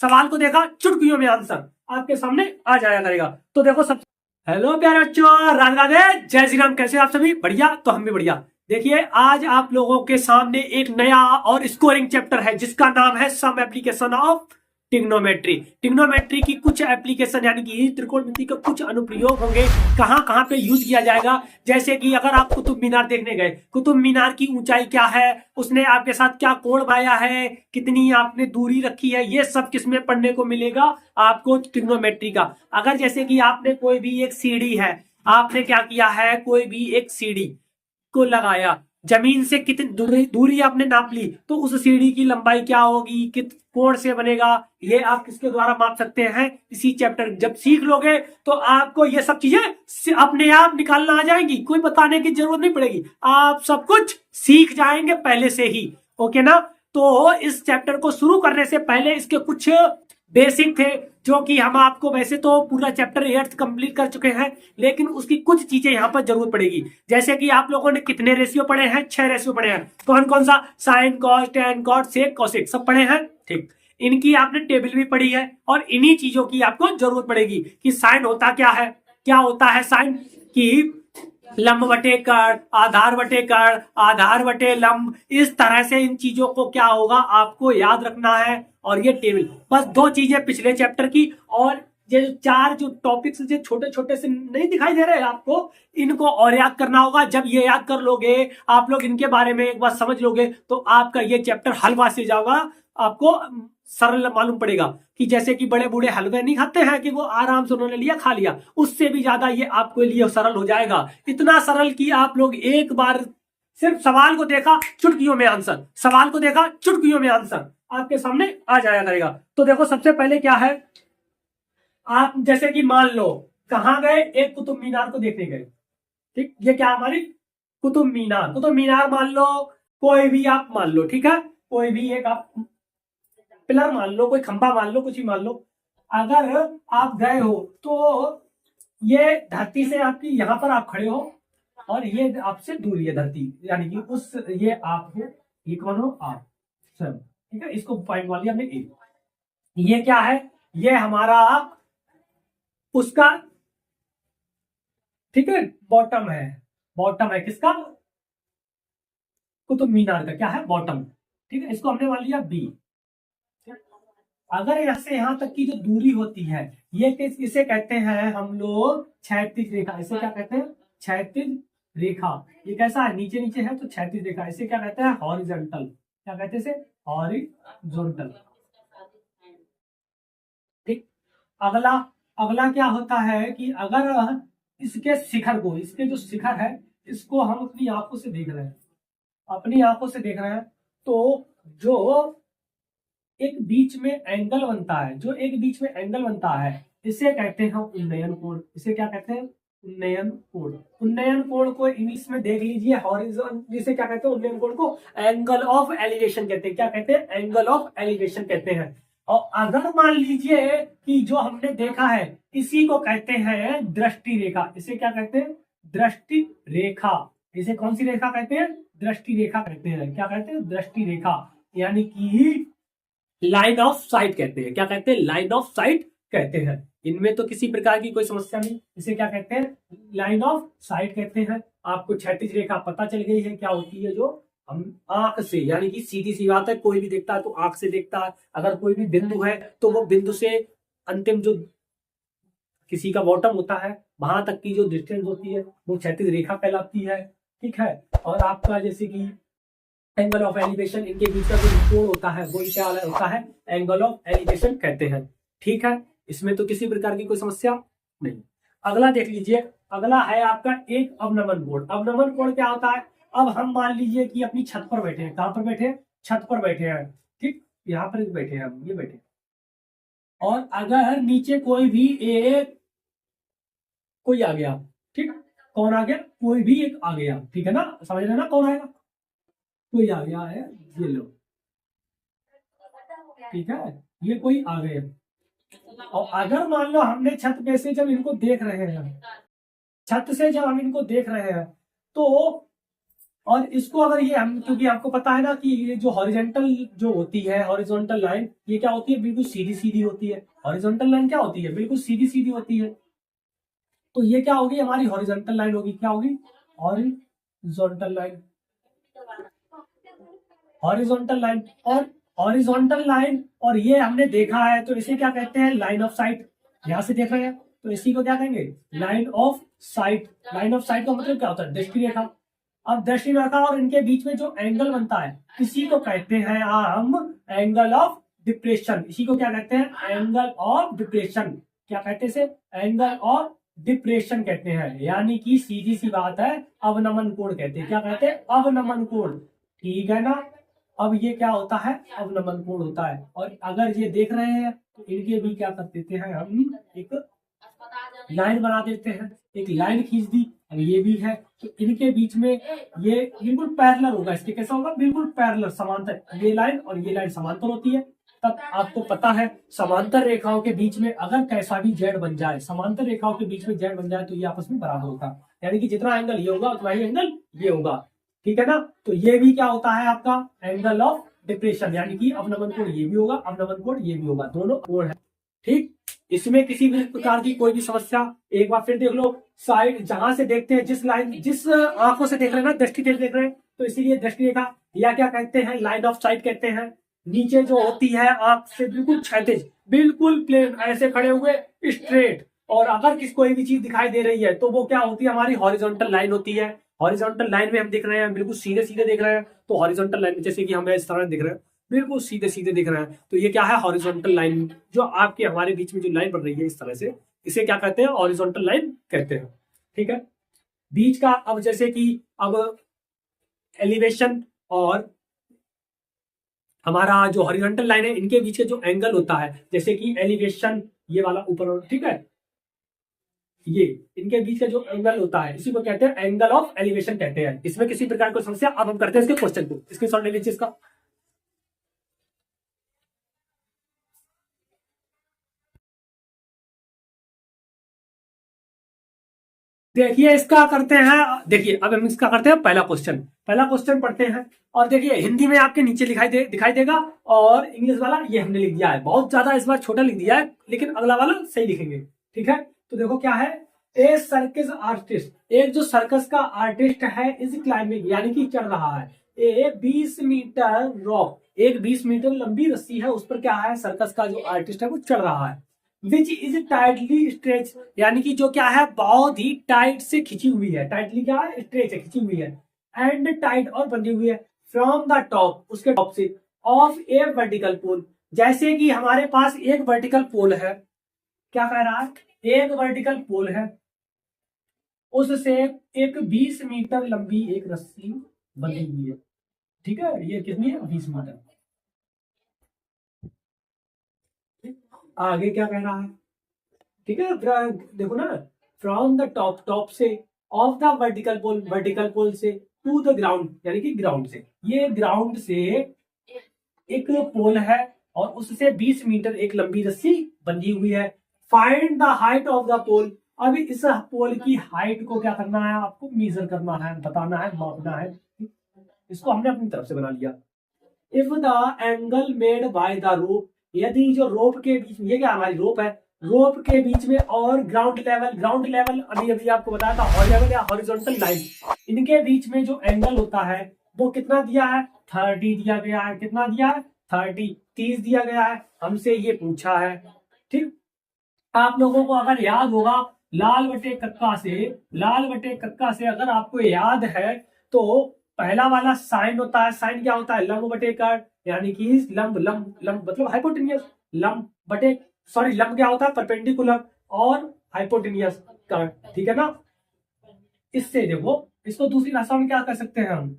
सवाल को देखा, चुटकियों में आंसर आपके सामने आ जाया करेगा। तो देखो सब, हेलो प्यारे बच्चों, राधे राधे, जय श्री राम। कैसे आप सभी? बढ़िया? तो हम भी बढ़िया। देखिए आज आप लोगों के सामने एक नया और स्कोरिंग चैप्टर है जिसका नाम है some application of trigonometry. Trigonometry की कुछ एप्लीकेशन यानी कि त्रिकोणमिति के कुछ अनुप्रयोग होंगे, कहां कहां पे यूज किया जाएगा। जैसे कि अगर आप कुतुब मीनार देखने गए, कुतुब मीनार की ऊंचाई क्या है, उसने आपके साथ क्या कोण पाया है, कितनी आपने दूरी रखी है, ये सब किसमें पढ़ने को मिलेगा आपको? ट्रिग्नोमेट्री का। अगर जैसे कि आपने कोई भी एक सीढ़ी है, आपने क्या किया है, कोई भी एक सीढ़ी को लगाया, जमीन से कितनी दूरी आपने नाप ली, तो उस सीढ़ी की लंबाई क्या होगी, कित कोण से बनेगा, ये आप किसके द्वारा माप सकते हैं? इसी चैप्टर जब सीख लोगे तो आपको ये सब चीजें अपने आप निकालना आ जाएंगी, कोई बताने की जरूरत नहीं पड़ेगी, आप सब कुछ सीख जाएंगे पहले से ही। ओके ना? तो इस चैप्टर को शुरू करने से पहले इसके कुछ बेसिक थे जो कि हम आपको, वैसे तो पूरा चैप्टर 8 कंप्लीट कर चुके हैं, लेकिन उसकी कुछ चीजें यहाँ पर जरूरत पड़ेगी। जैसे कि आप लोगों ने कितने रेशियो पढ़े हैं? 6 रेशियो पढ़े हैं। कौन कौन सा? साइन, कॉस, टेन, कॉट, सेक, कोसेक, सब पढ़े हैं। ठीक, इनकी आपने टेबल भी पढ़ी है और इन्हीं चीजों की आपको जरूरत पड़ेगी कि साइन होता क्या है, क्या होता है साइन की, लंब बटे कर्ण, आधार बटे कर्ण, आधार बटे लंब, इस तरह से इन चीजों को क्या होगा आपको याद रखना है। और ये टेबल, बस 2 चीजें पिछले चैप्टर की, और ये 4 जो टॉपिक्स जो छोटे छोटे से नहीं दिखाई दे रहे हैं आपको, इनको और याद करना होगा। जब ये याद कर लोगे, आप लोग इनके बारे में एक बार समझ लोगे, तो आपका ये चैप्टर हलवा से जाएगा, आपको सरल मालूम पड़ेगा। कि जैसे कि बड़े बूढ़े हलवे नहीं खाते हैं कि वो आराम से उन्होंने लिया खा लिया, उससे भी ज्यादा ये आपके लिए सरल हो जाएगा। इतना सरल कि आप लोग एक बार सिर्फ सवाल को देखा, चुटकियों में आंसर, सवाल को देखा, चुटकियों में आंसर आपके सामने आ जाया करेगा। तो देखो सबसे पहले क्या है, आप जैसे कि मान लो कहां गए, एक कुतुब मीनार को देखने गए। ठीक, ये क्या हमारी कुतुब मीनार, कुतुब मीनार मान लो, कोई भी आप मान लो, ठीक है, कोई भी एक आप पिलर मान लो, कोई खंभा मान लो, कुछ भी मान लो। अगर आप गए हो तो ये धरती से आपकी, यहां पर आप खड़े हो और ये आपसे दूरी है धरती, यानी कि उस, ये आप हो, ये कौन हो? आप सब। ठीक है, इसको पॉइंट मान लिया हमने ए। ये क्या है? ये हमारा उसका, ठीक है, बॉटम है। बॉटम है किसका? कुतुब मीनार का क्या है? बॉटम। ठीक है, इसको हमने मान लिया बी। अगर यहां से यहां तक की जो दूरी होती है, ये इसे कहते हैं हम लोग क्षैतिज रेखा। इसे क्या कहते हैं? क्षैतिज रेखा। ये कैसा है? नीचे नीचे है तो क्षैतिज रेखा। इसे क्या कहते हैं? हॉरिजॉन्टल। क्या कहते हैं इसे? हॉरिजॉन्टल। ठीक, अगला, अगला क्या होता है कि अगर इसके शिखर को, इसके जो शिखर है, इसको हम अपनी आंखों से देख रहे हैं, अपनी आंखों से देख रहे हैं, तो जो एक बीच में एंगल बनता है, जो एक बीच में एंगल बनता है, इसे कहते हैं उन्नयन कोण। इसे क्या कहते हैं? उन्नयन कोण। उन्नयन कोण को इंग्लिश में देख लीजिए, हॉरिजॉन, जिसे क्या कहते हैं? उन्नयन कोण को एंगल ऑफ एलिवेशन कहते हैं। क्या कहते हैं? एंगल ऑफ एलिवेशन कहते हैं। और अगर मान लीजिए कि जो हमने देखा है, इसी को कहते हैं दृष्टि रेखा। इसे क्या कहते हैं? दृष्टि रेखा। इसे कौन सी रेखा कहते हैं? दृष्टि रेखा कहते हैं। क्या कहते हैं? दृष्टि रेखा, यानी कि लाइन ऑफ साइट कहते हैं। क्या कहते हैं? लाइन ऑफ साइट कहते हैं। इनमें तो किसी प्रकार की कोई समस्या नहीं। इसे क्या कहते हैं? लाइन ऑफ साइट कहते हैं। आपको क्षैतिज रेखा पता चल गई है क्या होती है, जो हम आंख से, यानी कि सीधी सी बात है, कोई भी देखता है तो आंख से देखता है। अगर कोई भी बिंदु है तो वो बिंदु से अंतिम जो किसी का बॉटम होता है, वहां तक की जो डिस्टेंस होती है वो क्षैतिज रेखा कहलाती है। ठीक है, और आपका जैसे कि एंगल ऑफ एलिवेशन, इनके बीच का जो कोण होता है वो क्या होता है? एंगल ऑफ एलिवेशन कहते हैं। ठीक है, इसमें तो किसी प्रकार की कोई समस्या नहीं। अगला देख लीजिए, अगला है आपका एक अवनमन कोण। अवनमन कोण क्या होता है? अब हम मान लीजिए कि अपनी छत पर बैठे हैं। कहां पर बैठे हैं? छत पर बैठे हैं। ठीक, यहाँ पर बैठे हैं हम, ये बैठे, और अगर नीचे कोई भी एक, कोई आ गया, ठीक, कौन आ गया? कोई भी एक आ गया, ठीक है ना, समझ रहे ना कौन आएगा? कोई आ गया है, ये लो, ठीक है, ये कोई आ गए। और अगर मान लो हमने छत पे से जब इनको देख रहे हैं, छत से जब हम इनको देख रहे हैं, तो और इसको अगर ये हम, क्योंकि आपको पता है ना कि ये जो हॉरिजॉन्टल जो होती है, हॉरिजॉन्टल लाइन, ये क्या होती है, बिल्कुल सीधी सीधी होती है। हॉरिजॉन्टल लाइन क्या होती है, बिल्कुल सीधी सीधी होती है। तो ये क्या होगी, हमारी हॉरिजॉन्टल लाइन होगी। क्या होगी, हॉरिजॉन्टल लाइन। हॉरिजॉन्टल लाइन और हॉरिजॉन्टल लाइन, और ये हमने देखा है तो इसे क्या कहते हैं, लाइन ऑफ साइट। यहां से देख रहे हैं तो इसी को क्या कहेंगे, line of site. Line of site का मतलब क्या होता है, दृष्टि रेखा। अब दृष्टि रेखा और इनके बीच में जो एंगल बनता है, इसी को कहते हैं हम एंगल ऑफ डिप्रेशन। इसी को क्या कहते हैं, एंगल ऑफ डिप्रेशन। क्या कहते हैं इसे, एंगल ऑफ डिप्रेशन कहते हैं। यानी कि सीधी सी बात है, अवनमन कोण कहते हैं। क्या कहते हैं, अवनमन कोण। ठीक है ना। अब ये क्या होता है, अवनमन कोण होता है। और अगर ये देख रहे हैं तो इनके भी क्या कर देते हैं हम, एक लाइन बना देते हैं। एक लाइन खींच दी, अब ये भी है तो इनके बीच में ये बिल्कुल पैरेलल होगा। इसके कैसा होगा, बिल्कुल पैरेलल, समांतर। ये लाइन और ये लाइन समांतर होती है। तब आपको पता है समांतर रेखाओं के बीच में अगर कैसा भी जेड बन जाए, समांतर रेखाओं के बीच में जेड बन जाए तो ये आपस में बराबर होगा। यानी कि जितना एंगल ये होगा उतना ही एंगल ये होगा। ठीक है ना। तो ये भी क्या होता है आपका एंगल ऑफ डिप्रेशन, यानी कि अवनमन कोण ये भी होगा, अवनमन कोण ये भी होगा, दोनों कोण है। ठीक। इसमें किसी भी प्रकार की कोई भी समस्या, एक बार फिर देख लो। साइड जहां से देखते हैं, जिस लाइन, जिस आंखों से देख रहे हैं ना, दृष्टि देख रहे हैं, तो इसीलिए दृष्टि रेखा या क्या कहते हैं, लाइन ऑफ साइट कहते हैं। नीचे जो होती है आंख से बिल्कुल क्षैतिज, बिल्कुल प्लेन, ऐसे खड़े हुए स्ट्रेट। और अगर किसी कोई भी चीज दिखाई दे रही है तो वो क्या होती है, हमारी हॉरिजॉन्टल लाइन होती है। हॉरिजॉन्टल लाइन में हम दिख रहे हैं, बिल्कुल सीधे सीधे देख रहे हैं, तो हॉरिजॉन्टल लाइन, जैसे कि हम इस तरह दिख रहे हैं, बिल्कुल सीधे सीधे दिख रहे हैं, तो ये क्या है, हॉरिजॉन्टल लाइन। जो आपके हमारे बीच में जो लाइन बन रही है इस तरह से, इसे क्या कहते हैं, हॉरिजॉन्टल लाइन कहते हैं। ठीक है। बीच का, अब जैसे कि अब एलिवेशन और हमारा जो हॉरिजॉन्टल लाइन है, इनके बीच का जो एंगल होता है, जैसे कि एलिवेशन ये वाला ऊपर, ठीक है, ये इनके बीच का जो एंगल होता है इसी को कहते हैं एंगल ऑफ एलिवेशन कहते हैं। इसमें किसी प्रकार की समस्या, अब हम करते हैं इसके क्वेश्चन को, इसके सॉल्व ले लीजिए इसका। देखिए इसका करते हैं, देखिए अब हम इसका करते हैं पहला क्वेश्चन। पहला क्वेश्चन पढ़ते हैं, और देखिए हिंदी में आपके नीचे दिखाई देगा, और इंग्लिश वाला ये हमने लिख दिया है, बहुत ज्यादा इस बार छोटा लिख दिया है, लेकिन अगला वाला सही लिखेंगे। ठीक है। तो देखो क्या है, ए सर्कस आर्टिस्ट, एक जो सर्कस का आर्टिस्ट है, इज क्लाइंबिंग, यानी कि चढ़ रहा है, ए 20 मीटर रॉक, एक 20 मीटर लंबी रस्सी है, उस पर क्या है, सर्कस का जो आर्टिस्ट है वो चढ़ रहा है। विच इज टाइटली स्ट्रेच, यानी कि जो क्या है, बहुत ही टाइट से खिंची हुई है। टाइटली क्या है, स्ट्रेच है, खिंची हुई है। एंड टाइट, और बंधी हुई है, फ्रॉम द टॉप, उसके टॉप से, ऑफ ए वर्टिकल पोल, जैसे कि हमारे पास एक वर्टिकल पोल है। क्या कह रहा है, एक वर्टिकल पोल है, उससे एक 20 मीटर लंबी एक रस्सी बंधी हुई है। ठीक है, ये कितनी है, 20 मीटर। आगे क्या कह रहा है, ठीक है, देखो ना, फ्रॉम द टॉप, टॉप से, of the vertical pole, vertical pole से, टू द ग्राउंड, यानी कि ग्राउंड से, ये ग्राउंड से एक पोल है, और उससे 20 मीटर एक लंबी रस्सी बंधी हुई है। Find the height of the pole, अभी इस पोल की हाइट को क्या करना है, आपको मेजर करना है, बताना है, मापना है। इसको हमने अपनी तरफ से बना लिया। If the angle made by the rope, यदि जो रोप के बीच में, ये क्या हमारी रोप है, रोप के बीच में और ग्राउंड लेवल, ग्राउंड लेवल अभी अभी आपको बताया था, हॉरिजॉन्टल लेवल या हॉरिजॉन्टल लाइन, इनके बीच में जो एंगल होता है वो कितना दिया है, 30 दिया गया है। कितना दिया है, 30 दिया गया है, हमसे ये पूछा है। ठीक। आप लोगों को अगर याद होगा, लाल बटे कक्का से, लाल बटे कक्का से अगर आपको याद है तो पहला वाला साइन होता है। साइन क्या होता है, लंब बटे कट, यानी कि लंब, लंब लंब मतलब हाइपोटेनियस, लंब बटे, सॉरी लंब क्या होता है, परपेंडिकुलर, और हाइपोटेनियस कट। ठीक है ना। इससे देखो, इसको दूसरी भाषा में क्या कर सकते हैं हम,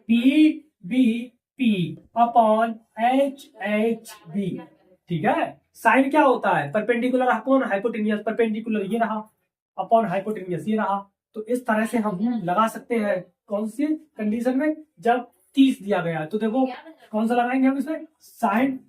P B P upon H H B. ठीक है। साइन क्या होता है, परपेंडिकुलर अपॉन हाइपोटेनियस, परपेंडिकुलर ये रहा, अपॉन हाइपोटेनियस ये रहा। तो इस तरह से हम लगा सकते हैं, कौन सी कंडीशन में, जब 30 दिया गया है। तो देखो कौन सा लगाएंगे हम इसमें, साइन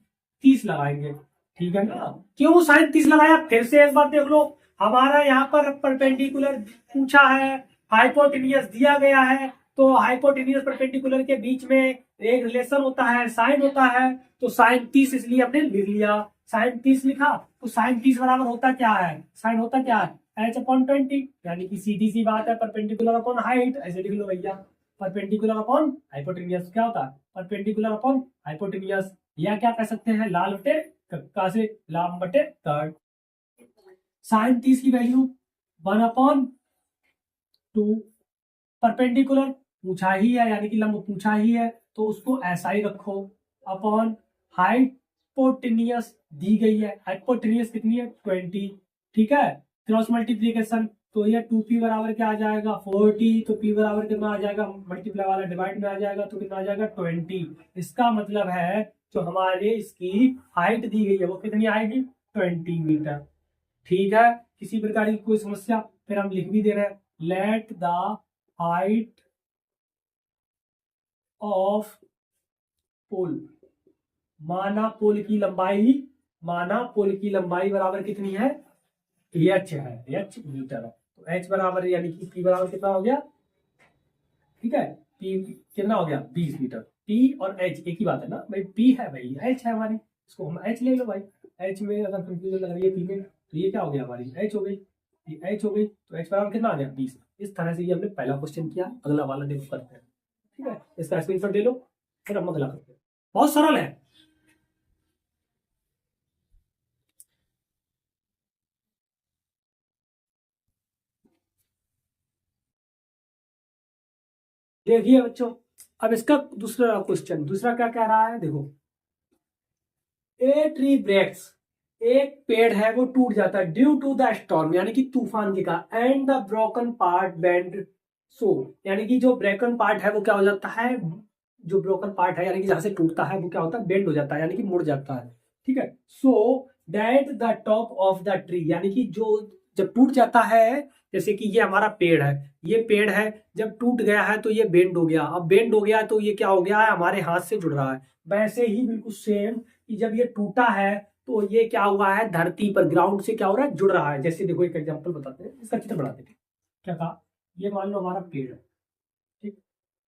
30 लगाएंगे। ठीक है ना। क्यों साइन 30 लगाया, फिर से एक बार देख लो, हमारा यहाँ पर परपेंडिकुलर पूछा है, हाइपोटेनियस दिया गया है, तो हाइपोटेन्यूज परपेंडिकुलर के बीच में एक रिलेशन होता है, साइन होता है। तो साइन 30 इसलिए हमने लिख लिया, साइन 30 लिखा। तो साइन 30 बराबर होता क्या है, साइन होता क्या है h/20, यानी कि सीधी सी बात है परपेंडिकुलर अपॉन हाइट, ऐसे लिख लो भैया। परपेंडिकुलर अपॉन हाइपोटेन्यूज क्या होता है, परपेंडिकुलर अपॉन हाइपोटेन्यूज, या क्या कह सकते हैं लाल बटे का से लाम बटे कर्ड। साइन 30 की वैल्यू 1/2, परपेंडिकुलर पूछा ही है यानी कि लंब पूछा ही है, तो उसको ऐसा ही रखो, अपॉन हाइपोटेन्यूज दी गई है, हाइपोटेन्यूज कितनी है 20, ठीक है। क्रॉस मल्टीप्लीकेशन, तो ये 2p बराबर क्या आ जाएगा 40, तो p बराबर कितना आ जाएगा, मल्टीप्लाई वाला डिवाइड में आ जाएगा तो कितना आ जाएगा 20। इसका मतलब है जो हमारे इसकी हाइट दी गई है वो कितनी आएगी 20 मीटर, ठीक है। किसी प्रकार की कोई समस्या, फिर हम लिख भी दे रहे हैं, लेट द हाइट ऑफ पोल, माना पोल की लंबाई, माना पोल की लंबाई बराबर कितनी है h है, h मीटर है। तो h बराबर यानी कि p बराबर कितना हो गया, ठीक है, p कितना हो गया 20 मीटर। p और h एक ही बात है ना भाई, p है भाई h है हमारी, इसको हम h ले लो भाई। h में अगर कंफ्यूजन लग रही है p में, तो ये क्या हो गया हमारी h हो गई, ये h हो गई। तो h बराबर कितना आ गया 20। इस तरह से ये हमने पहला क्वेश्चन किया, अगला वाला देखो करते हैं, ठीक है। इसका स्क्रीनशॉट ले लो, फिर हम अगला करते हैं, बहुत सरल है। देखिए बच्चों, अब इसका दूसरा क्वेश्चन, दूसरा क्या कह रहा है देखो, ए ट्री ब्रेक्स, एक पेड़ है वो टूट जाता है ड्यू टू द स्टॉर्म, यानी कि तूफान के कारण, and the broken part bend, so यानी कि जो ब्रोकन पार्ट है वो क्या हो जाता है, जो ब्रोकन पार्ट है यानी कि जहां से टूटता है वो क्या होता है बेंड हो जाता है, यानी कि मुड़ जाता है, ठीक है। So that the top of the tree, यानी कि जो जब टूट जाता है, जैसे कि ये हमारा पेड़ है, ये पेड़ है, जब टूट गया है तो ये बेंड हो गया, अब बेंड हो गया तो ये क्या हो गया है हमारे हाथ से जुड़ रहा है। वैसे ही बिल्कुल सेम कि जब ये टूटा है तो ये क्या हुआ है धरती पर ग्राउंड से क्या हो रहा है जुड़ रहा है। जैसे देखो एक एग्जांपल बताते हैं, इसका चित्र बनाते हैं, क्या कहा, ये मान लो हमारा पेड़ है, ठीक,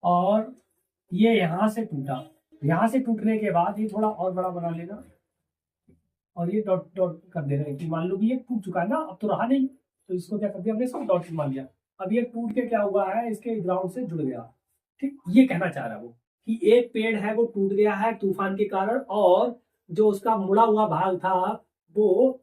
और ये यहां से टूटा, यहां से टूटने के बाद ये थोड़ा और बड़ा बना लेना, और ये डॉट डॉट कर दे रहे हैं कि मान लो कि ये टूट चुका है ना, अब तो रहा नहीं, तो इसको क्या कर दिया हमने, इसको डॉट मान लिया। अब ये टूट के क्या हुआ है इसके ग्राउंड से जुड़ गया, ठीक। ये कहना चाह रहा है वो कि एक पेड़ है वो टूट गया है तूफान के कारण, और जो उसका मुड़ा हुआ भाग था वो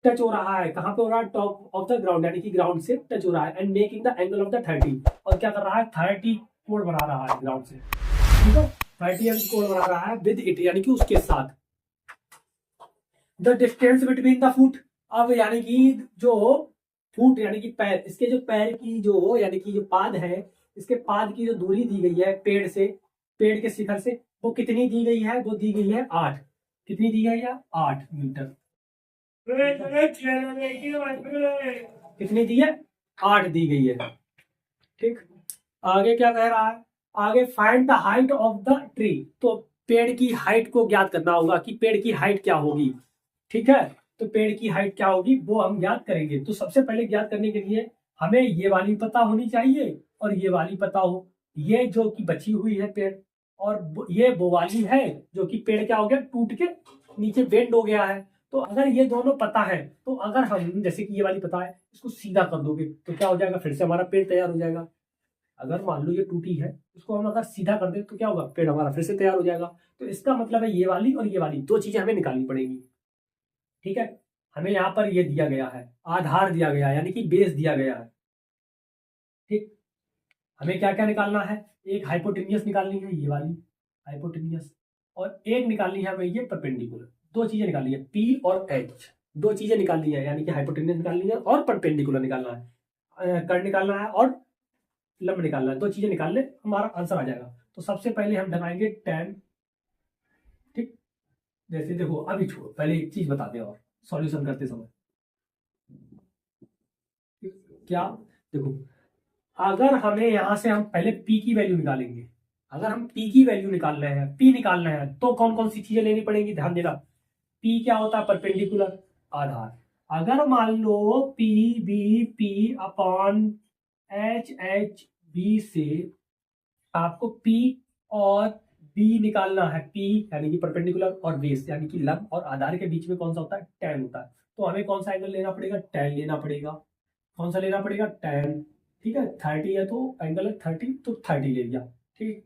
टच हो रहा है, कहां पे हो रहा है टॉप ऑफ द ग्राउंड, यानी कि ग्राउंड से टच हो रहा है, and making the angle of the 30, और क्या कर रहा है 30 कोण बना रहा है ग्राउंड से, ठीक है, 30 कोण बना रहा है विद इट, यानी कि उसके साथ। The distance between the foot, अब यानी कि जो फुट यानी कि पैर, इसके जो पैर की जो यानी कि जो पाद है, इसके पाद की जो दूरी दी गई है पेड़ से, पेड़ के शिखर से, वो कितनी दी गई है, वो दी गई है 8, कितनी दी गई है 8 मीटर, कितनी दी है 8 दी गई है, ठीक। आगे क्या कह रहा है, आगे find the height of the tree, तो पेड़ की हाइट को ज्ञात करना होगा कि पेड़ की हाइट क्या होगी, ठीक है। तो पेड़ की हाइट क्या होगी वो हम ज्ञात करेंगे। तो सबसे पहले ज्ञात करने के लिए हमें ये वाली पता होनी चाहिए और ये वाली पता हो, ये जो कि बची हुई है पेड़, और ये वो वाली है जो कि पेड़ क्या हो गया टूट के नीचे बेंड हो गया है। तो अगर ये दोनों पता है, तो अगर हम जैसे कि ये वाली पता है इसको सीधा कर दोगे तो क्या हो जाएगा, फिर से हमारा पेड़ तैयार हो जाएगा। अगर मान लो ये टूटी है, इसको हम अगर सीधा कर दें तो क्या होगा, पेड़ हमारा फिर से तैयार हो जाएगा। तो इसका मतलब है ये वाली और ये वाली दो चीजें हमें निकालनी पड़ेगी, ठीक है। हमें यहाँ पर ये दिया गया है, आधार दिया गया है यानी कि बेस दिया गया है, ठीक। हमें क्या क्या निकालना है, एक हाइपोटेन्यूज निकालनी है ये वाली हाइपोटेन्यूज, और एक निकालनी है हमें ये परपेंडिकुलर, दो चीजें निकालनी है पी और एच, दो चीजें निकालनी है, यानी कि हाइपोटेन्यूज निकालनी है और परपेंडिकुलर निकालना है, कर्ण निकालना है और लंब निकालना है, दो चीजें निकाल ले हमारा आंसर आ जाएगा। तो सबसे पहले हम बनाएंगे tan, ठीक। जैसे देखो अभी छोड़ो, पहले एक चीज बताते हैं और सॉल्यूशन करते समय, क्या देखो, अगर हमें यहां से हम पहले p की वैल्यू निकालेंगे, अगर हम p की वैल्यू निकाल रहे हैं, p निकालना है, तो कौन कौन सी चीजें लेनी पड़ेंगी, ध्यान देना। p क्या होता है परपेंडिकुलर आधार, अगर मान लो p b p upon h h B से आपको पी और बी निकालना है। पी यानी कि परपेंडिकुलर और बेस यानी कि लंब और आधार के बीच में कौन सा होता है, tan होता है। तो हमें कौन सा एंगल लेना पड़ेगा, tan लेना पड़ेगा। कौन सा लेना पड़ेगा, tan। ठीक है, 30 है तो एंगल है 30, तो 30 ले लिया। ठीक,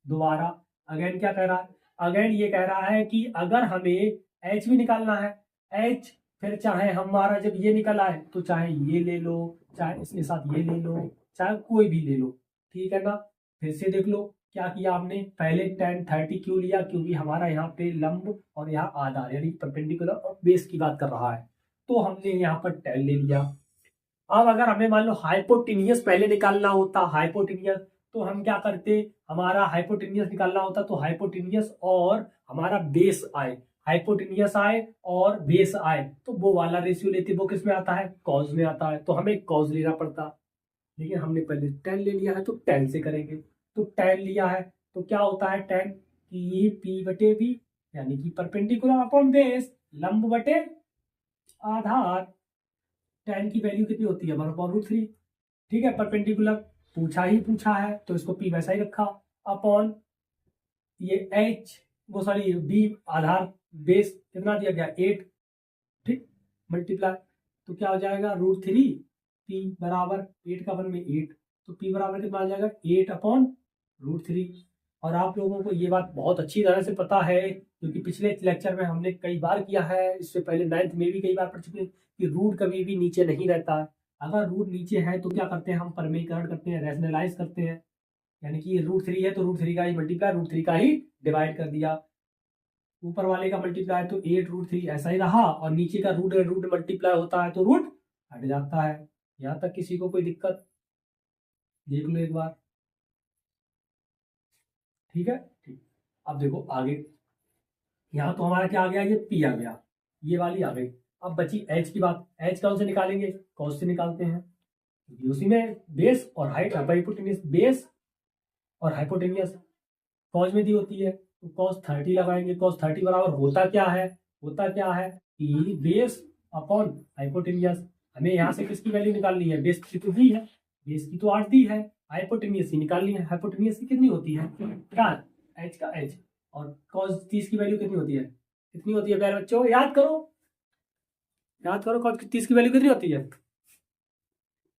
दोबारा अगेन क्या कह रहा है, अगेन ये कह रहा है कि अगर हमें एच भी निकालना है, एच फिर चाहे हमारा जब ये निकल आए तो चाहे ये ले लो, चाहे इसके साथ ये ले लो, चाहे कोई भी ले लो। ठीक है ना, फिर से देख लो क्या किया आपने, पहले tan 30 क्यों लिया, क्योंकि हमारा यहाँ पे लंब और यहाँ आधार यानी परपेंडिकुलर और बेस की बात कर रहा है, तो हमने यहाँ पर tan ले लिया। अब अगर हमें मान लो हाइपोटेनियस पहले निकालना होता, हाइपोटेनियस, तो हम क्या करते, हमारा हाइपोटेनियस निकालना होता तो हाइपोटेनियस और हमारा बेस आए, हाइपोटेनियस आए और बेस आए तो वो वाला रेशियो लेते, वो किस में आता है, कॉज में आता है, तो हमें कॉज लेना पड़ता। लेकिन हमने पहले tan ले लिया है तो tan से करेंगे। तो tan लिया है तो क्या होता है tan, कि पी बटे बी यानी कि परपेंडिकुलर अपॉन बेस, लंब बटे आधार। tan की वैल्यू कितनी होती है, 1/√3। ठीक है, परपेंडिकुलर पूछा है तो इसको p वैसा ही रखा, अपॉन ये h, वो सॉरी b आधार, बेस कितना दिया गया 8। ठीक, मल्टीप्लाई तो क्या हो जाएगा √3, p बराबर 8 का 1 में 8, तो p बराबर कितना आ जाएगा 8/√3। और आप लोगों को ये बात बहुत अच्छी तरह से पता है क्योंकि पिछले लेक्चर में हमने कई बार किया है, इससे पहले 9th में भी कई बार पढ़ चुके हैं कि रूट कभी भी नीचे नहीं रहता है। अगर रूट नीचे है तो क्या करते हैं, हम परमीकरण करते हैं, रैशनलाइज करते हैं, यानी कि ये √3 है तो √3 का ही मल्टीप्लाई √3 का ही डिवाइड कर दिया। ऊपर वाले का मल्टीप्लाई तो 8√3 ऐसा ही रहा, और नीचे का रूट रूट मल्टीप्लाई होता है तो रूट हट जाता है। यहाँ तक किसी को कोई दिक्कत, देख लो एक बार। ठीक है, ठीक, अब देखो आगे, यहाँ तो हमारा क्या आ गया, ये p आ गया, ये वाली आ गई। अब बची h की बात, h कौन से निकालेंगे, cos से निकालते हैं, उसी में बेस और हाइट, हाइपोटेनियस बेस और हाइपोटेनियस cos में दी होती है, तो cos 30 लगाएंगे। cos 30 बराबर होता क्या है, कि बेस अपॉन हाइपोटेनियस। हमें यहाँ से किसकी वैल्यू निकालनी है, बेस की तो दी है, बेस की तो 8 दी है, हाइपोटेनियस की निकालनी है। हाइपोटेनियस की कितनी होती है, क्या, h का h, और cos 30 की वैल्यू कितनी होती है, कितनी होती है प्यारे बच्चों, याद करो cos 30 की वैल्यू कितनी होती है,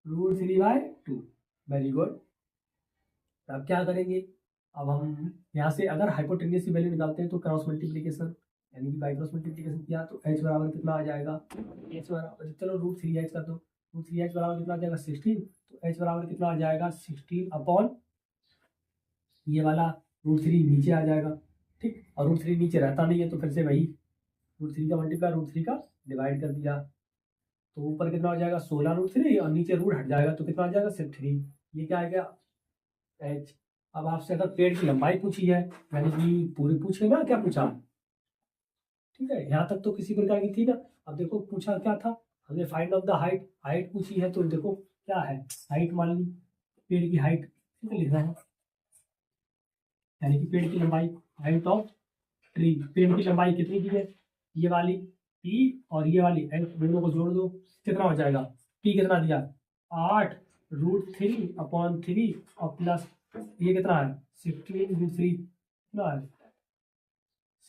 √3/2। Very good. अब क्या करेंगे, अब हम यहाँ से अगर हाइपोटेनियस की वैल्यू निकालते हैं तो क्रॉस मल्टीप्लीकेशन यानी कि बाई क्रॉस मल्टीप्लीकेशन किया तो h बराबर कितना आ जाएगा, h बराबर चलो √3h कर दो, √3h बराबर कितना आ जाएगा 16, तो h बराबर कितना आ जाएगा 16 अपॉन ये वाला √3 नीचे आ जाएगा। ठीक, और √3 नीचे रहता नहीं है तो फिर से वही √3 का मल्टीप्लाई √3 का डिवाइड कर दिया, तो ऊपर कितना हो जाएगा 16√3 और नीचे रूट हट जाएगा तो कितना आ जाएगा सिर्फ 3। ये क्या आ गया h। अब आपसे अगर पेड़ की लंबाई पूछी है, यानी कि पूरी पूछे ना, क्या पूछा, ठीक है, यहाँ तक तो किसी प्रकार की थी ना। अब देखो पूछा क्या था, हमने find of the height, height पूछी है तो देखो क्या है, हाइट मान ली, पेड़ की हाइट लिखना है, यानी कि पेड़ की लंबाई, हाइट ऑफ ट्री, पेड़ की लंबाई कितनी दी है, ये वाली p और ये वाली n, दोनों को जोड़ दो, कितना हो जाएगा, p कितना दिया 8√3/3 और प्लस ये कितना है 16√3, कितना है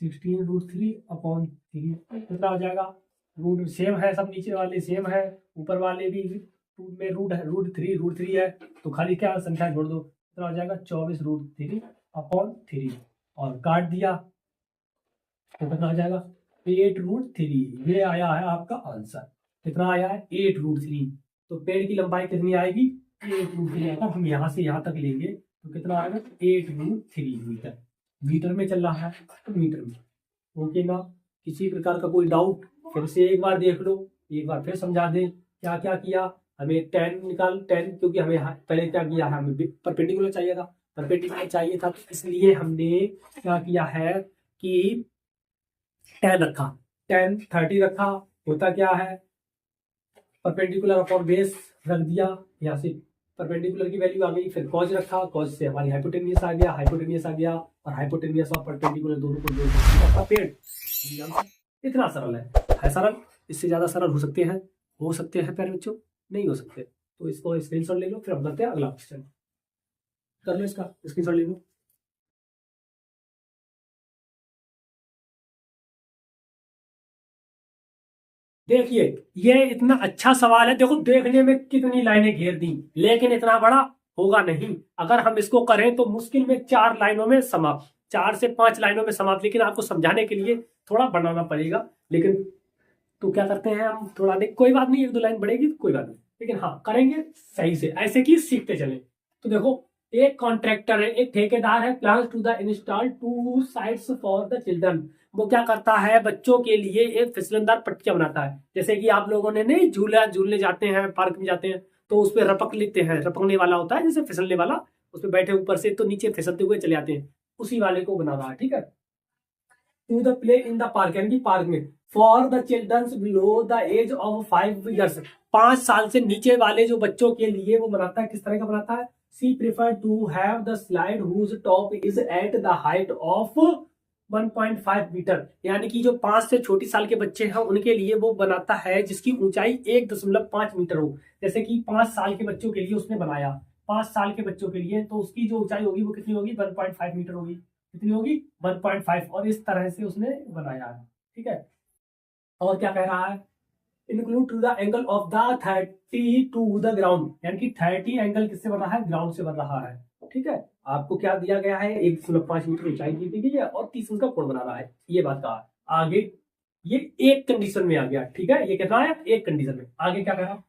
16√3/3, कितना हो जाएगा, रूट सेम है, सब नीचे वाले सेम है, ऊपर वाले भी रूट में रूट है, √3 है, तो खाली क्या संख्या जोड़ दो, कितना हो जाएगा 24√3/3 और काट दिया तो कितना आ जाएगा 8√3। ये आया है आपका आंसर, कितना आया है 8√3। तो पेड़ की लंबाई कितनी आएगी 8√3। अगर हम यहाँ से यहाँ तक लेंगे तो कितना आएगा 8√3 मीटर, मीटर में चल रहा है तो मीटर में। ओके ना, किसी प्रकार का कोई डाउट फिर से एक बार देख लो, एक बार फिर समझा दें क्या क्या किया। हमें tan क्योंकि हमें पहले क्या किया है, हमें परपेंडिकुलर चाहिए था, तो इसलिए हमने क्या किया है कि tan रखा, tan 30 रखा, होता क्या है परपेंडिकुलर अपॉन बेस रख दिया, यहाँ से परपेंडिकुलर की वैल्यू आ गई, फिर cos रखा, cos से हमारी हाइपोटेनियस आ गया, और हाइपोटेनियस और परपेंडिकुलर दोनों को जोड़ दिया पेड़। इतना सरल है सरल, इससे ज्यादा सरल हो सकते हैं प्यारे बच्चों, नहीं हो सकते, तो इसको स्क्रीनशॉट ले लो, फिर हम करते हैं अगला क्वेश्चन। कर लो, इसका स्क्रीनशॉट ले लो। देखिए, ये इतना अच्छा सवाल है। देखो देखने में कितनी लाइनें घेर दी, लेकिन इतना बड़ा होगा नहीं। अगर हम इसको करें तो मुश्किल में 4 लाइनों में समाप्त, 4 से 5 लाइनों में समाप्त। लेकिन आपको समझाने के लिए थोड़ा बनाना पड़ेगा। लेकिन तो क्या करते हैं हम, थोड़ा देख, कोई बात नहीं, 1-2 लाइन बढ़ेगी तो कोई बात नहीं, लेकिन हाँ करेंगे सही से, ऐसे कि सीखते चले। तो देखो, एक कॉन्ट्रैक्टर है, एक ठेकेदार है, plans to the install 2 sides for the children. वो क्या करता है, बच्चों के लिए एक फिसलनदार पट्टियां बनाता है। जैसे कि आप लोगों ने नहीं झूला झूलने जाते हैं, पार्क में जाते हैं, तो उस पर रपक लेते हैं, रपकने वाला होता है जैसे फिसलने वाला, उस पर बैठे ऊपर से तो नीचे फिसलते हुए चले जाते हैं, उसी वाले को बना रहा है। ठीक है, to the play in the park, यानी कि पार्क में, for the childrens below the age of 5 years, 5 साल से नीचे वाले जो बच्चों के लिए वो बनाता है। किस तरह का बनाता है, she prefer to have the slide whose top is at the height of 1.5 metre, यानी कि जो 5 से छोटी साल के बच्चे हैं उनके लिए वो बनाता है जिसकी ऊंचाई 1.5 मीटर हो। जैसे कि 5 साल के बच्चों के लिए उसने बनाया, 5 साल के बच्चों के लिए, तो उसकी जो ऊंचाई होगी वो कितनी होगी, 1.5 मीटर होगी। कितनी होगी, 1.5, और इस तरह से उसने बनाया है। ठीक है, और क्या कह रहा है, include to the angle of the 30 to the ground, यानी कि 30 एंगल किससे बन रहा है, ग्राउंड से बन रहा है। ठीक है, आपको क्या दिया गया है, 1.5 मीटर ऊंचाई दी गई है और 30 का कोण बना रहा है, ये बात कहा। आगे ये एक कंडीशन में आ गया। ठीक है, ये कितना है, एक कंडीशन में। आगे क्या कह रहा,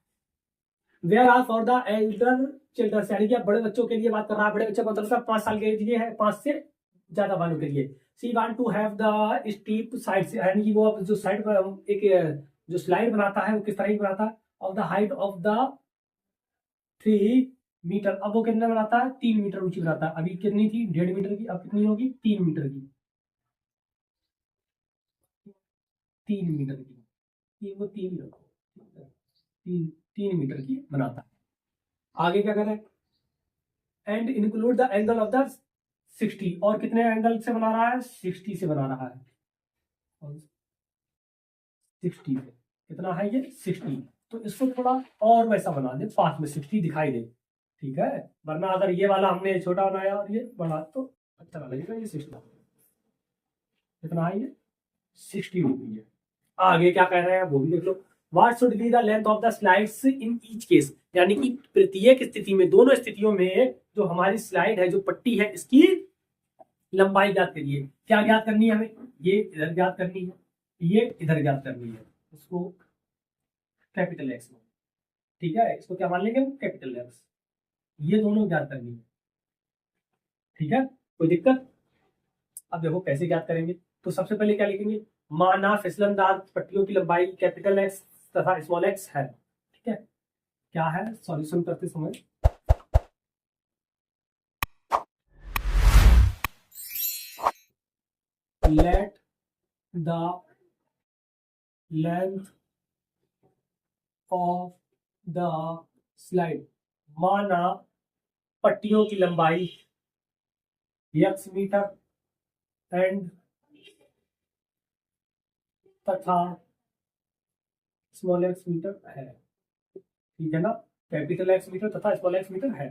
where are for the elder children, यानी कि बड़े बच्चों के लिए बात कर रहा है। बड़े बच्चे मतलब 5 साल के लिए है, 5 से ज्यादा वालों के लिए। She want to have the steep side, यानी कि वो जो साइड पर एक जो स्लाइड बनाता है वो किस तरह की बनाता है, of the height of the 3 metre. अब वो कितने बनाता है, 3 मीटर ऊंची बनाता है। अभी कितनी थी, 1.5 मीटर की, अब कितनी होगी, 3 मीटर की, 3 मीटर की, तीन को 3 रखो, 3 मीटर की बनाता है। आगे क्या कर रहे हैं, and include the angle of the 60, और कितने एंगल से बना रहा है, 60 से बना रहा है, 60 से। कितना है ये, 60। तो इसको थोड़ा और वैसा बना दे, पास में 60 दिखाई दे। ठीक है, वरना अगर ये वाला हमने छोटा बनाया और ये बड़ा तो अच्छा लगेगा। ये 60 कितना है, ये 60 रुपी है। आगे क्या कह रहे हैं वो भी देख लो। What should be the length of the slides in each case, यानी कि प्रत्येक स्थिति में, दोनों स्थितियों में जो हमारी स्लाइड है, जो पट्टी है, इसकी लंबाई ज्ञात करिए। क्या ज्ञात करनी है हमें, ये इधर ज्ञात करनी है, ये इधर ज्ञात करनी है। इसको कैपिटल एक्स में, ठीक है, इसको क्या मान लेंगे, कैपिटल एक्स। ये दोनों ज्ञात करनी है। ठीक है, कोई दिक्कत। अब देखो कैसे ज्ञात करेंगे। तो सबसे पहले क्या लिखेंगे, माना फिसलनदार पट्टियों की लंबाई कैपिटल एक्स तथा स्मॉल एक्स है। ठीक है, क्या है, सॉल्यूशन करते समय let the length of the slide, माना पट्टियों की लंबाई x मीटर एंड तथा स्मॉल एक्स मीटर है। ठीक है ना, कैपिटल एक्स मीटर तथा स्मॉल एक्स मीटर है।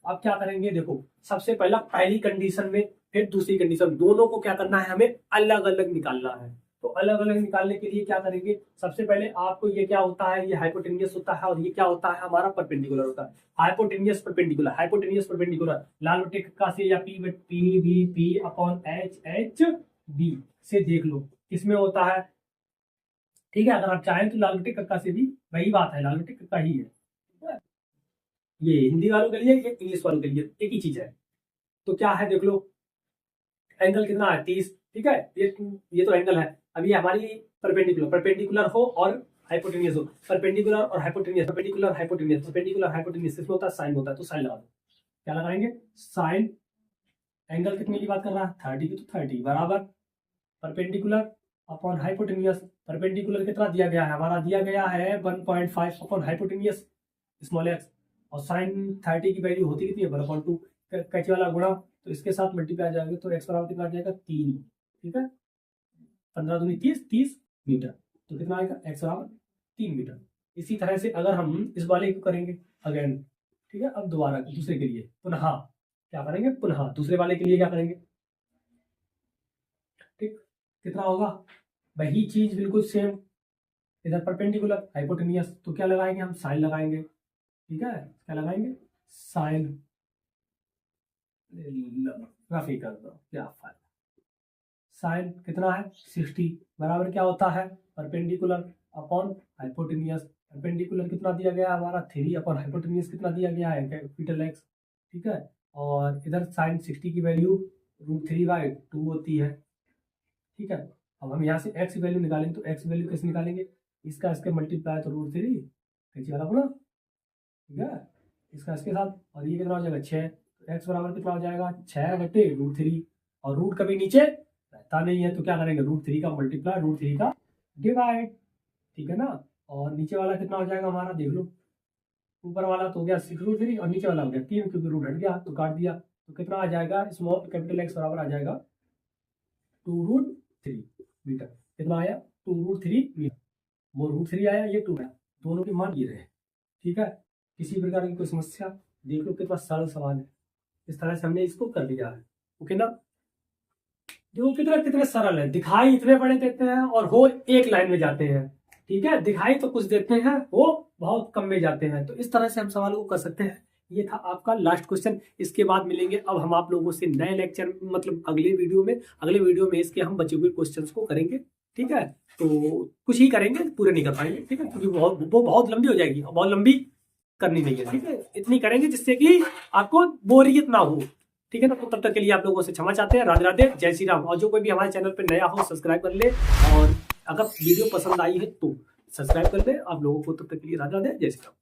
अब क्या करेंगे, देखो सबसे पहला पहली कंडीशन में, फिर दूसरी कंडीशन, दोनों को क्या करना है, हमें अलग अलग निकालना है। तो अलग अलग निकालने के लिए क्या करेंगे, सबसे पहले आपको ये क्या होता है, ये हाइपोटेनियस होता है, और ये क्या होता है, हमारा परपेंडिकुलर होता है। हाइपोटेनियस परपेंडिकुलर, हाइपोटेनियस परपेंडिकुलर लाल बटे का से, या P B P upon H H B से देख लो किसमें होता है। ठीक है, अगर आप चाहें तो लाल बटे कक्का से भी वही बात है, लाल बटे कक्का ही है। ये हिंदी वालों के लिए, ये इंग्लिश वालों के लिए एक ही चीज है। तो क्या है देख लो, एंगल कितना है, 30। ठीक है, ये तो एंगल है। अब ये हमारी परपेंडिकुलर, परपेंडिकुलर हो और हाइपोटेनियस हो, परपेंडिकुलर और hypotenuse, perpendicular hypotenuse, perpendicular hypotenuse, इसमें होता है साइन होता है, तो साइन लगा दो। क्या लगाएंगे, साइन, एंगल कितने की बात कर रहा है, 30 की, तो 30 बराबर परपेंडिकुलर अपॉन हाइपोटेनियस। परपेंडिकुलर कितना दिया गया है, हमारा दिया गया है 1.5 अपॉन हाइपोटेनियस स्मॉल एक्स, और साइन 30 की वैल्यू होती कितनी है, 1/2, कैचे वाला गुणा, तो इसके साथ मल्टीप्लाई आ जाएगा, तो एक्स बराबर कितना आ जाएगा, 3। ठीक है, 15 दूनी 30, 30 मीटर, तो कितना आएगा, एक्स बराबर 3 मीटर। इसी तरह से अगर हम इस वाले को करेंगे अगेन, ठीक है, अब दोबारा दूसरे के लिए पुनः, क्या करेंगे, पुनः दूसरे वाले के लिए क्या करेंगे, ठीक। कितना होगा, वही चीज बिल्कुल सेम, इधर परपेंडिकुलर हाइपोटेनियस, तो क्या लगाएंगे हम, साइन लगाएंगे, ठीक है। क्या लगाएंगे, साइन, रफ ही कर दो, क्या फायदा। साइन कितना है 60 बराबर क्या होता है, परपेंडिकुलर अपॉन हाइपोटेनियस। परपेंडिकुलर कितना दिया गया है हमारा 3 अपॉन हाइपोटेनियस कितना दिया गया है कैपिटल एक्स, ठीक है। और इधर साइन 60 की वैल्यू √3/2 होती है, ठीक है। अब हम यहाँ से एक्स की वैल्यू निकालेंगे, तो एक्स वैल्यू कैसे निकालेंगे, इसका इसके मल्टीप्लाई तो √3 कैसे वाला बोला, ठीक है, इसका इसके साथ, और ये कितना हो जाएगा 6, तो एक्स बराबर कितना हो जाएगा 6/√3, और रूट कभी नीचे रहता नहीं है, तो क्या करेंगे √3 का मल्टीप्लाई √3 का डिवाइड, ठीक है ना। और नीचे वाला कितना हो जाएगा हमारा, देख लो, ऊपर वाला तो हो गया 6√3 और नीचे वाला हो गया 3, क्योंकि रूट हट गया तो काट दिया, तो कितना आ जाएगा, स्मॉल कैपिटल एक्स बराबर आ जाएगा 2√3 मीटर। कितना आया 2√3 मीटर, वो √3 आया, ये 2 आया, दोनों के मान ये रहे, ठीक है। किसी प्रकार की कोई समस्या, देख लो कितना सरल सवाल है, इस तरह से हमने इसको कर लिया है, ओके ना। देखो कितने कितने सरल है, दिखाई इतने बड़े देते हैं और हो एक लाइन में जाते हैं, ठीक है। दिखाई तो कुछ देते हैं, वो बहुत कम में जाते हैं, तो इस तरह से हम सवाल को कर सकते हैं। ये था आपका लास्ट क्वेश्चन। इसके बाद मिलेंगे अब हम आप लोगों से नए लेक्चर, मतलब अगले वीडियो में इसके हम बचे हुए क्वेश्चंस को करेंगे, ठीक है। तो कुछ ही करेंगे, पूरे नहीं कर पाएंगे, ठीक है, क्योंकि वो बहुत लंबी हो जाएगी, बहुत लंबी करनी नहीं है, ठीक है। इतनी करेंगे जिससे कि आपको बोरियत ना हो, ठीक है ना। तो तब तक के लिए आप लोगों से क्षमा चाहते हैं, राधे राधे, जय श्री राम। और जो कोई भी हमारे चैनल पर नया हो सब्सक्राइब कर ले, और अगर वीडियो पसंद आई है तो सब्सक्राइब कर ले आप लोगों को। तब तक के लिए राधे राधे, जय श्री राम।